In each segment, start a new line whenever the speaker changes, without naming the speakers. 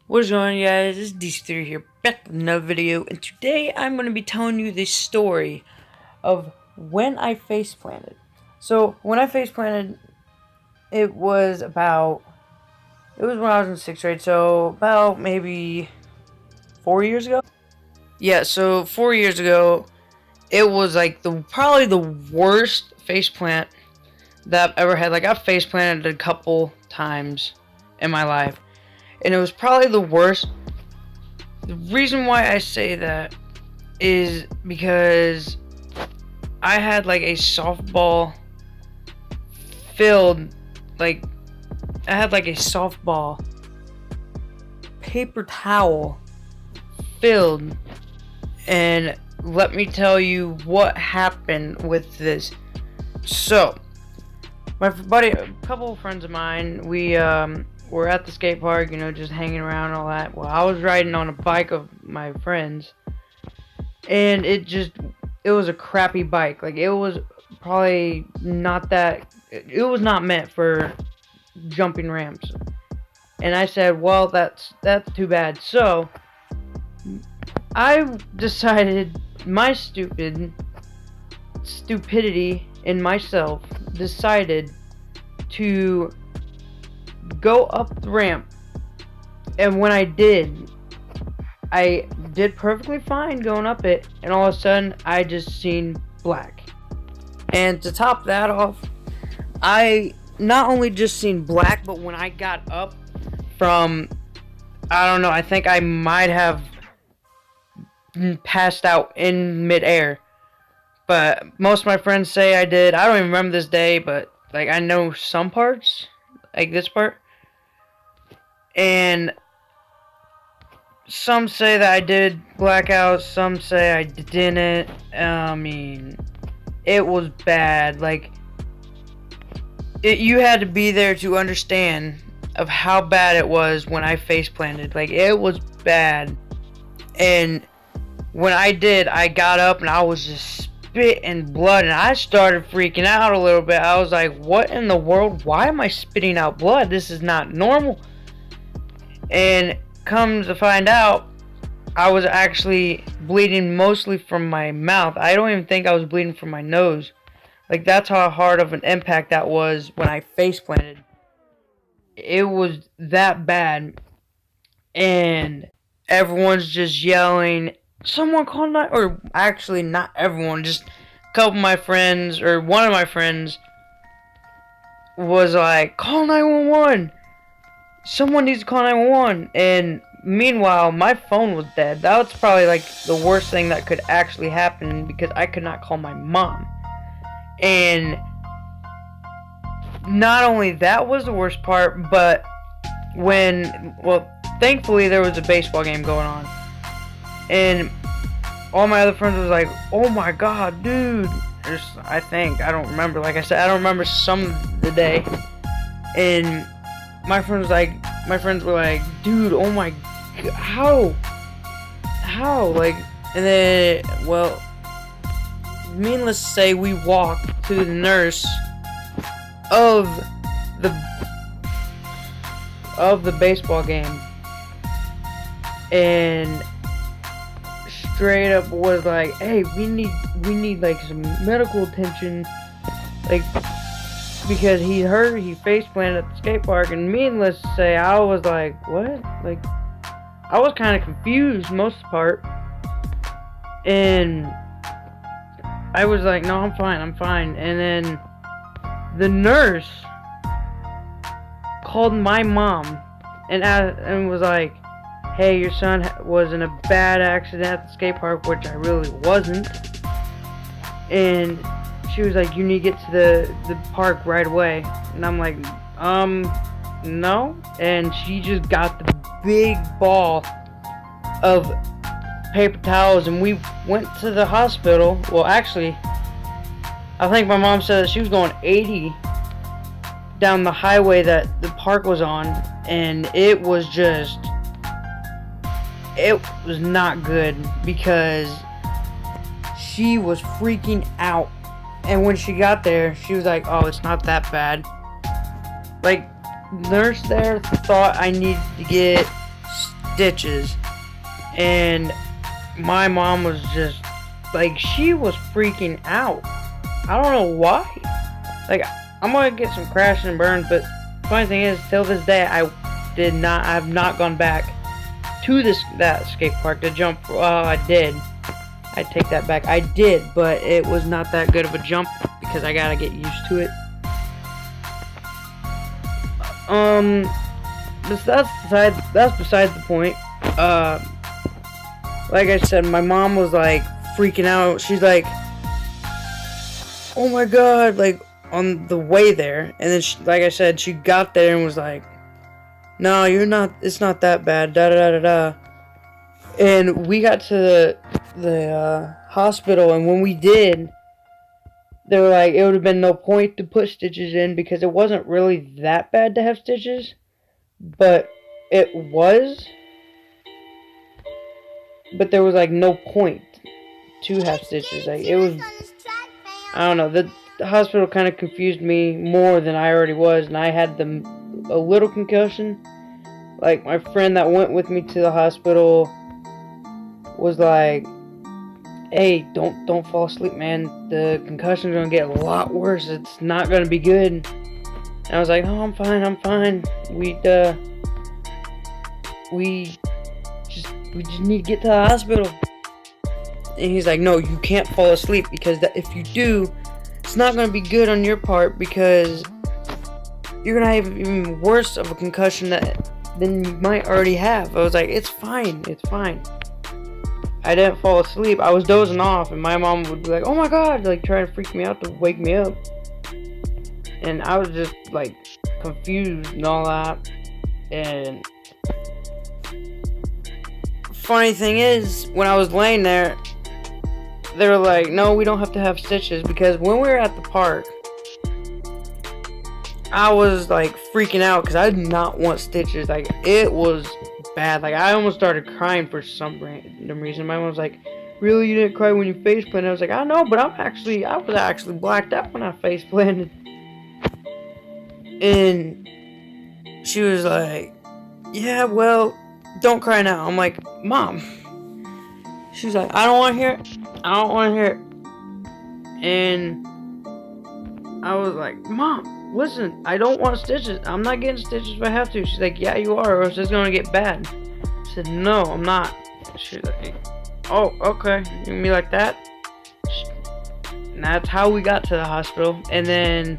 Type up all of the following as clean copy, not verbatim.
What is going on, guys? This is DC3 here, back with another video, and today I'm going to be telling you the story of when I face planted. So, when I face planted, it was when I was in 6th grade, so about maybe 4 years ago? Yeah, so 4 years ago, it was like probably the worst face plant that I've ever had. Like, I've face planted a couple times in my life, and it was probably the worst. The reason why I say that is because I had like a softball filled, I had like a softball paper towel filled, and let me tell you what happened with this. So, a couple of friends of mine, we were at the skate park, just hanging around and all that. Well, I was riding on a bike of my friends, and it was a crappy bike. Like, it was probably not it was not meant for jumping ramps. And I said, well, that's too bad. So, I decided, my stupidity in myself decided to go up the ramp, and when I did perfectly fine going up it, and all of a sudden I just seen black. And to top that off, I not only just seen black, but when I got up from, I don't know, I think I might have passed out in midair. But most of my friends say I did. I don't even remember this day, but I know some parts, like this part. And some say that I did blackout, some say I didn't. I mean, it was bad. You had to be there to understand of how bad it was when I face planted. It was bad. And when I did, I got up and I was just spitting blood, and I started freaking out a little bit. I was like, what in the world? Why am I spitting out blood? This is not normal. And come to find out, I was actually bleeding mostly from my mouth. I don't even think I was bleeding from my nose. That's how hard of an impact that was when I face planted. It was that bad. And everyone's just yelling, someone call 911, or actually not everyone, just a couple of my friends, or one of my friends was like, call 911. Someone needs to call 911. And meanwhile, my phone was dead. That was probably the worst thing that could actually happen, because I could not call my mom. And not only that was the worst part, but thankfully there was a baseball game going on, and all my other friends was like, oh my god, dude. I don't remember. Like I said, I don't remember some of the day. And my friends were like, dude, oh my god, how? And then, well, needless to say, we walked to the nurse of the baseball game, and straight up was like, hey, we need some medical attention, because he face planted at the skate park. And needless to say, I was like, what? I was kind of confused most of the part, and I was like, no, I'm fine. And then the nurse called my mom and was like, hey, your son was in a bad accident at the skate park, which I really wasn't. And she was like, you need to get to the park right away. And I'm like, no. And she just got the big ball of paper towels, and we went to the hospital. Well, actually, I think my mom said that she was going 80 down the highway that the park was on, and it was not good, because she was freaking out. And when she got there, she was like, oh, it's not that bad. Nurse there thought I needed to get stitches. And my mom was just, like, she was freaking out. I don't know why. Like, I'm gonna get some crashes and burns, but the funny thing is, till this day, I've not gone back to that skate park to jump. Well, I did. I take that back. I did, but it was not that good of a jump because I gotta get used to it. That's beside the point. Like I said, my mom was like freaking out. She's like, "Oh my god!" Like on the way there, and then like I said, she got there and was like, "No, you're not. It's not that bad." Da da da da da. And we got to the hospital, and when we did, they were like, it would have been no point to put stitches in because it wasn't really that bad to have stitches, but it was. But there was like no point to have stitches. Like it was, I don't know. The hospital kind of confused me more than I already was, and I had a little concussion. Like my friend that went with me to the hospital was like, "Hey, don't fall asleep, man. The concussion's gonna get a lot worse. It's not gonna be good." And I was like, "Oh, I'm fine. We just need to get to the hospital." And he's like, "No, you can't fall asleep because if you do, it's not gonna be good on your part because you're gonna have even worse of a concussion than you might already have." I was like, it's fine. I didn't fall asleep. I was dozing off, and my mom would be like, "Oh my god," like trying to freak me out to wake me up. And I was just like confused and all that. And funny thing is, when I was laying there, they were like, "No, we don't have to have stitches," because when we were at the park, I was like freaking out because I did not want stitches. Like it was bad. Like I almost started crying for some random reason. My mom was like, "Really, you didn't cry when you face planted?" I was like, "I know, but I was actually blacked out when I face planted." And she was like, "Yeah, well, don't cry now." I'm like, "Mom." She's like, "I don't want to hear it. I don't want to hear it." And I was like, "Mom, listen, I don't want stitches. I'm not getting stitches if I have to." She's like, "Yeah, you are, or else it's going to get bad." I said, "No, I'm not." She's like, "Oh, okay. You mean like that?" And that's how we got to the hospital. And then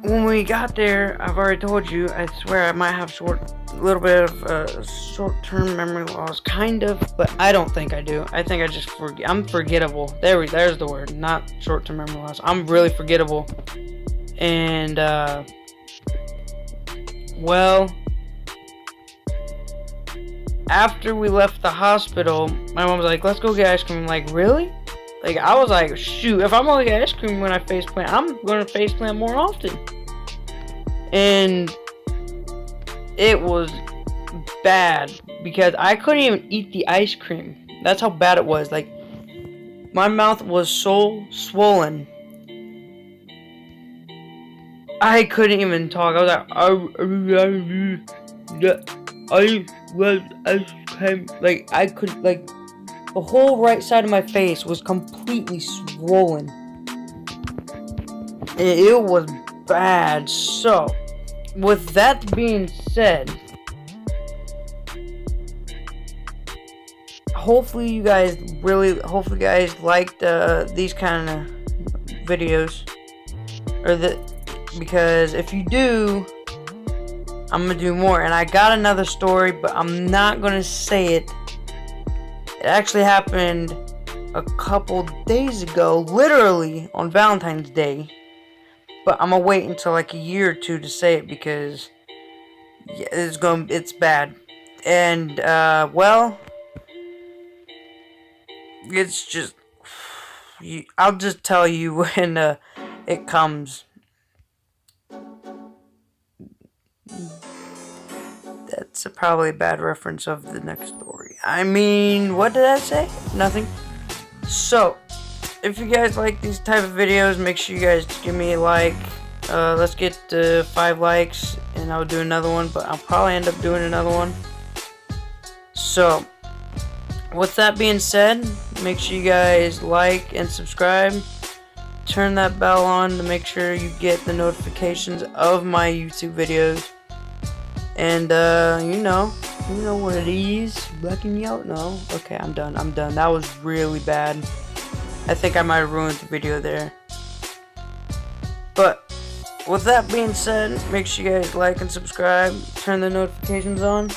when we got there, I've already told you, I swear I might have a little bit of short-term memory loss, kind of, but I don't think I do. I think I just forget. I'm forgettable. There's the word, not short-term memory loss. I'm really forgettable. And well, after we left the hospital, my mom was like, "Let's go get ice cream." I'm like, "Really?" Like I was like, "Shoot, if I'm gonna get ice cream when I faceplant, I'm gonna faceplant more often." And it was bad because I couldn't even eat the ice cream. That's how bad it was. Like my mouth was so swollen, I couldn't even talk. I was like, I could, like, the whole right side of my face was completely swollen. It was bad. So, with that being said, hopefully you guys liked these kind of videos, because if you do, I'm gonna do more. And I got another story, but I'm not gonna say it. It actually happened a couple days ago, literally on Valentine's Day. But I'm gonna wait until like a year or two to say it because yeah, it's bad. And well, it's just I'll just tell you when it comes. That's probably a bad reference of the next story. I mean, what did I say? Nothing. So, if you guys like these type of videos, make sure you guys give me a like. Let's get to 5 likes, and and I'll do another one, but I'll probably end up doing another one. So, with that being said, make sure you guys like and subscribe. Turn that bell on to make sure you get the notifications of my YouTube videos. And, you know what it is. Blacking me out? No? Okay, I'm done. That was really bad. I think I might have ruined the video there. But, with that being said, make sure you guys like and subscribe. Turn the notifications on.